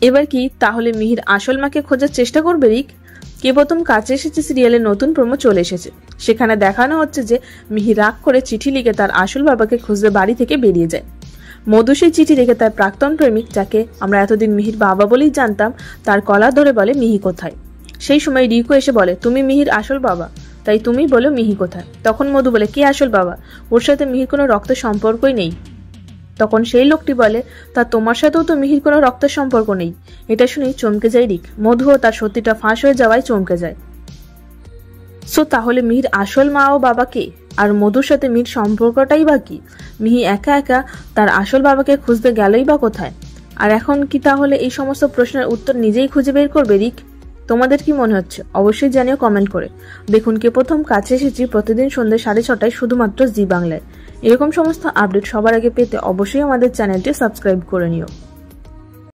এবার কি তাহলে মিহির আসল মাকে খোঁজার চেষ্টা করবে রিক? কে প্রথম কাছে এসেছে সিরিয়ালের নতুন প্রোমো চলে এসেছে। সেখানে দেখানো হচ্ছে যে মিহির রাগ করে চিঠি লিখে তার আসল বাবাকে খুঁজতে বাড়ি থেকে বেরিয়ে যায়। মধু সেই চিঠি রেখে তার প্রাক্তন প্রেমিক, যাকে আমরা এতদিন মিহির বাবা বলেই জানতাম, তার কলার ধরে বলে মিহি কোথায়। সেই সময় রিকো এসে বলে, তুমি মিহির আসল বাবা, তাই তুমি বলো মিহি কোথায়। তখন মধু বলে, কে আসল বাবা? ওর সাথে মিহির কোনো রক্তের সম্পর্কই নেই। তখন সেই লোকটি বলে, তা তোমার সাথেও তো মিহির কোনো রক্তের সম্পর্ক নেই। এটা শুনেই চমকে যায় রিক। মধুও তার সত্যিটা ফাঁস হয়ে যাওয়ায় চমকে যায়। সো তাহলে মিহির আসল মা ও বাবা কে? আর মধুর সাথে মিহির সম্পর্কটাই বা কি? মিহি একা একা তার আসল বাবাকে খুঁজতে গেলই বা কোথায়? আর এখন কি তাহলে এই সমস্ত প্রশ্নের উত্তর নিজেই খুঁজে বের করবে রিক? তোমাদের কি মনে হচ্ছে অবশ্যই জানিও কমেন্ট করে। দেখুন কে প্রথম কাছে এসেছি প্রতিদিন সন্ধ্যে 6:30টায় শুধুমাত্র জি বাংলায়। এরকম সমস্ত আপডেট সবার আগে পেতে অবশ্যই আমাদের চ্যানেলটি সাবস্ক্রাইব করে নিও।